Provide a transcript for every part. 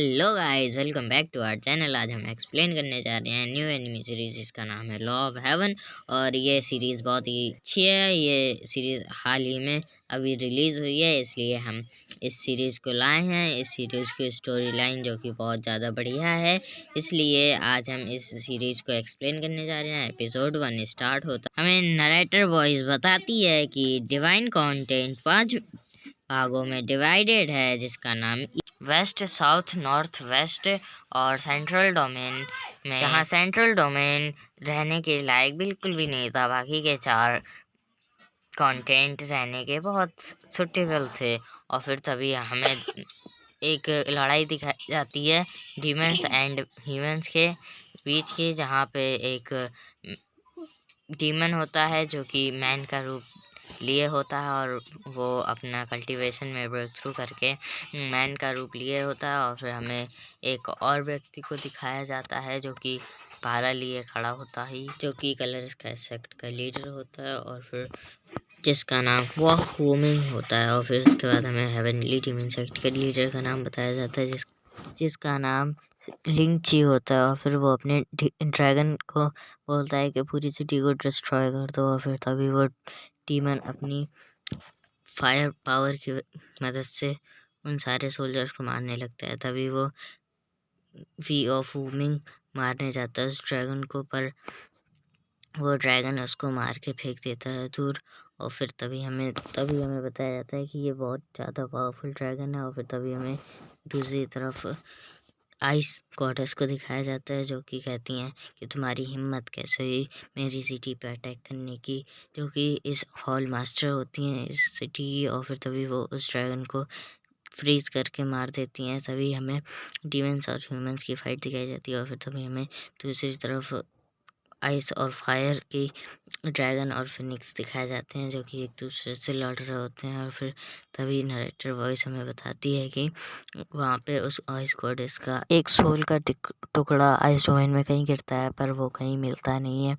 Hello guys, welcome back to our channel. आज हम explain करने जा रहे हैं न्यू एनिमी सीरीज जिसका नाम है लॉ ऑफ हेवन। और ये सीरीज़ बहुत ही अच्छी है। ये सीरीज़ हाल ही में अभी रिलीज़ हुई है, इसलिए हम इस सीरीज़ को लाए हैं। इस सीरीज़ की स्टोरी लाइन जो कि बहुत ज़्यादा बढ़िया है, इसलिए आज हम इस सीरीज़ को एक्सप्लेन करने जा रहे हैं। एपिसोड 1 स्टार्ट होता हमें नरेटर वॉइस बताती है कि डिवाइन कंटेंट 5 भागों में डिवाइडेड है, जिसका नाम वेस्ट, साउथ, नॉर्थ वेस्ट और सेंट्रल डोमेन में, जहाँ सेंट्रल डोमेन रहने के लायक बिल्कुल भी नहीं था। बाकी के 4 कंटेंट रहने के बहुत सुटेबल थे। और फिर तभी हमें एक लड़ाई दिखाई जाती है डीमंस एंड ह्यूमंस के बीच की, जहाँ पे एक डीमन होता है जो कि मैन का रूप लिए होता है और वो अपना कल्टीवेशन में ब्रेक थ्रू करके मैन का रूप लिए होता है। और फिर हमें एक और व्यक्ति को दिखाया जाता है जो कि भाला लिए खड़ा होता है, जो कि कलर्स का सेक्ट का लीडर होता है, और फिर जिसका नाम वॉक वूमिंग होता है। और फिर उसके बाद हमें हेवनली डीमन सेक्ट के लीडर का नाम बताया जाता है जिसका नाम लिंची होता है। और फिर वो अपने ड्रैगन को बोलता है कि पूरी सिटी को डिस्ट्रॉय कर दो। और फिर तभी वो डीमन अपनी फायर पावर की मदद से उन सारे सोल्जर्स को मारने लगता है। तभी वो वी ऑफ वूमिंग मारने जाता है उस ड्रैगन को, पर वो ड्रैगन उसको मार के फेंक देता है दूर। और फिर तभी हमें बताया जाता है कि ये बहुत ज़्यादा पावरफुल ड्रैगन है। और फिर तभी हमें दूसरी तरफ आइस गॉडेस को दिखाया जाता है, जो कि कहती हैं कि तुम्हारी हिम्मत कैसे हुई मेरी सिटी पे अटैक करने की, जो कि इस हॉल मास्टर होती हैं इस सिटी की। और फिर तभी वो उस ड्रैगन को फ्रीज करके मार देती हैं। तभी हमें डीमंस और ह्यूमंस की फाइट दिखाई जाती है। और फिर तभी हमें दूसरी तरफ आइस और फायर की ड्रैगन और फिनिक्स दिखाए जाते हैं, जो कि एक दूसरे से लड़ रहे होते हैं। और फिर तभी नरेटर वॉइस हमें बताती है कि वहाँ पे उस आइस गॉडेस का एक सोल का टुकड़ा आइस डोमेन में कहीं गिरता है, पर वो कहीं मिलता नहीं है।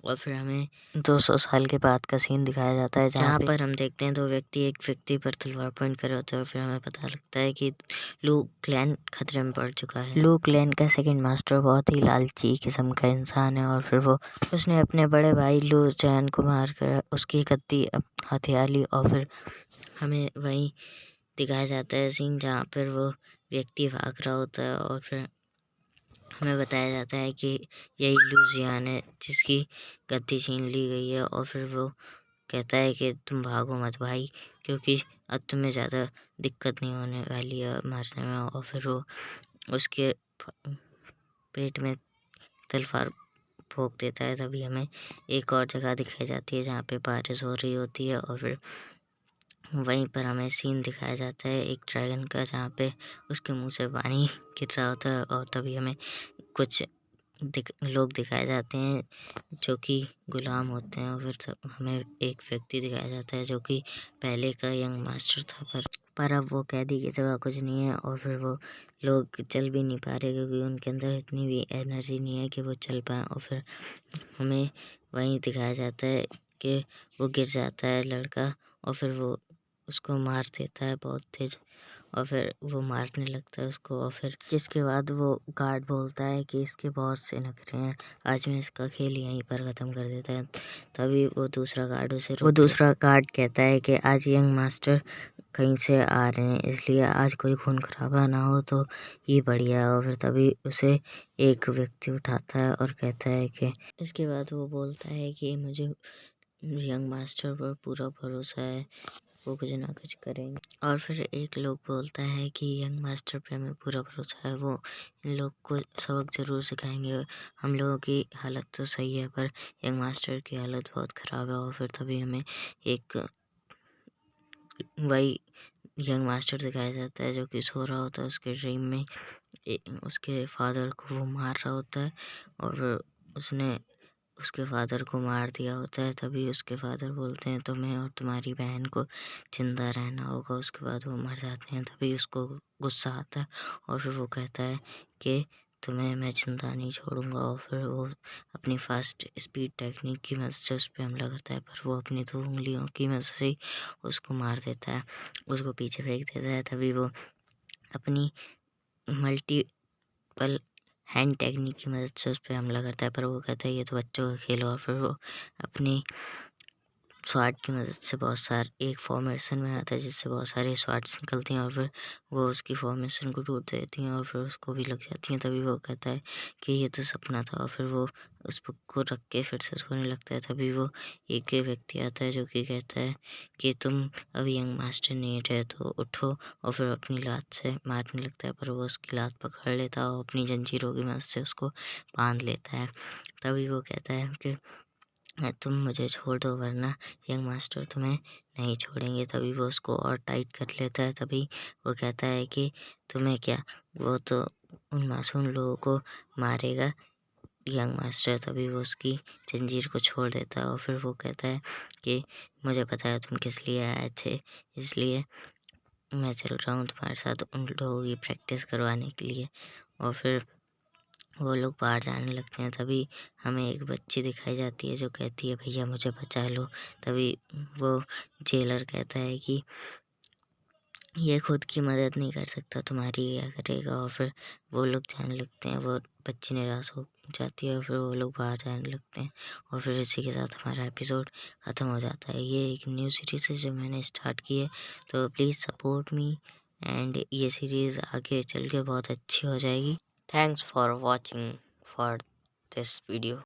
और फिर हमें 200 साल के बाद का सीन दिखाया जाता है, जहाँ पर हम देखते हैं 2 व्यक्ति एक व्यक्ति पर तलवार पॉइंट कर रहे होते हैं। और फिर हमें पता लगता है कि लू क्लैन खतरे में पड़ चुका है। लू क्लैन का सेकंड मास्टर बहुत ही लालची किस्म का इंसान है, और फिर उसने अपने बड़े भाई लू जैन को मार कर उसकी गद्दी हथिया ली। और फिर हमें वहीं दिखाया जाता है सीन जहाँ पर वो व्यक्ति भाग रहा होता है। और फिर हमें बताया जाता है कि यही लूजियान है जिसकी गद्दी छीन ली गई है। और फिर वो कहता है कि तुम भागो मत भाई, क्योंकि अब तुम्हें ज़्यादा दिक्कत नहीं होने वाली है मारने में। और फिर वो उसके पेट में तलवार भोंक देता है। तभी हमें एक और जगह दिखाई जाती है जहाँ पे बारिश हो रही होती है। और फिर वहीं पर हमें सीन दिखाया जाता है एक ड्रैगन का, जहाँ पे उसके मुंह से पानी गिर रहा होता है। और तभी हमें कुछ लोग दिखाए जाते हैं जो कि गुलाम होते हैं। और फिर हमें एक व्यक्ति दिखाया जाता है जो कि पहले का यंग मास्टर था, पर अब वो कैदी की जगह कुछ नहीं है। और फिर वो लोग चल भी नहीं पा रहे, क्योंकि उनके अंदर इतनी भी एनर्जी नहीं है कि वो चल पाए। और फिर हमें वहीं दिखाया जाता है कि वो गिर जाता है लड़का, और फिर वो उसको मार देता है बहुत तेज। और फिर वो मारने लगता है उसको। और फिर जिसके बाद वो गार्ड बोलता है कि इसके बहुत से नखरे हैं, आज मैं इसका खेल यहीं पर ख़त्म कर देता है। तभी वो दूसरा गार्ड कहता है कि आज यंग मास्टर कहीं से आ रहे हैं, इसलिए आज कोई खून खराबा ना हो तो ये बढ़िया है। और फिर तभी उसे एक व्यक्ति उठाता है और कहता है कि इसके बाद वो बोलता है कि मुझे यंग मास्टर पर पूरा भरोसा है, वो कुछ ना कुछ करेंगे। और फिर एक लोग बोलता है कि यंग मास्टर पे हमें पूरा भरोसा है, वो इन लोग को सबक ज़रूर सिखाएंगे। हम लोगों की हालत तो सही है, पर यंग मास्टर की हालत बहुत ख़राब है। और फिर तभी हमें एक वही यंग मास्टर दिखाया जाता है जो कि सो रहा होता है उसके ड्रीम में। उसके फादर को वो मार रहा होता है, और उसने उसके फादर को मार दिया होता है। तभी उसके फादर बोलते हैं तुम्हें और तुम्हारी बहन को जिंदा रहना होगा। उसके बाद वो मर जाते हैं। तभी उसको गुस्सा आता है, और फिर वो कहता है कि तुम्हें मैं जिंदा नहीं छोड़ूंगा। और फिर वो अपनी फास्ट स्पीड टेक्निक की मदद से उस पर हमला करता है, पर वो अपनी 2 उंगलियों की मदद से ही उसको मार देता है, उसको पीछे फेंक देता है। तभी वो अपनी मल्टीपल हैंड टेक्निक की मदद से उस पर हमला करता है, पर वो कहता है ये तो बच्चों का खेल। और फिर वो अपनी स्वॉर्ड की मदद से बहुत सारे एक फॉर्मेशन बनाता है जिससे बहुत सारे स्वॉर्ड्स निकलती हैं, और फिर वो उसकी फॉर्मेशन को टूट देती हैं और फिर उसको भी लग जाती हैं। तभी वो कहता है कि ये तो सपना था, और फिर वो उस बुक को रख के फिर से सोने लगता है। तभी वो एक व्यक्ति आता है जो कि कहता है कि तुम अभी यंग मास्टर नहीं रहे तो उठो, और फिर अपनी लात से मारने लगता है, पर वो उसकी लात पकड़ लेता है और अपनी जंजीरों की मदद से उसको बांध लेता है। तभी वो कहता है कि तुम मुझे छोड़ दो वरना यंग मास्टर तुम्हें नहीं छोड़ेंगे। तभी वो उसको और टाइट कर लेता है। तभी वो कहता है कि तुम्हें क्या, वो तो उन मासूम लोगों को मारेगा यंग मास्टर। तभी वो उसकी जंजीर को छोड़ देता है और फिर वो कहता है कि मुझे पता है तुम किस लिए आए थे, इसलिए मैं चल रहा हूँ तुम्हारे साथ उन लोगों की प्रैक्टिस करवाने के लिए। और फिर वो लोग बाहर जाने लगते हैं। तभी हमें एक बच्ची दिखाई जाती है जो कहती है भैया मुझे बचा लो। तभी वो जेलर कहता है कि ये खुद की मदद नहीं कर सकता, तुम्हारी क्या करेगा। और फिर वो लोग जाने लगते हैं। वो बच्ची निराश हो जाती है और फिर वो लोग बाहर जाने लगते हैं। और फिर इसी के साथ हमारा एपिसोड ख़त्म हो जाता है। ये एक न्यू सीरीज़ है जो मैंने स्टार्ट की है, तो प्लीज़ सपोर्ट मी एंड ये सीरीज़ आगे चल के बहुत अच्छी हो जाएगी। Thanks for watching for this video.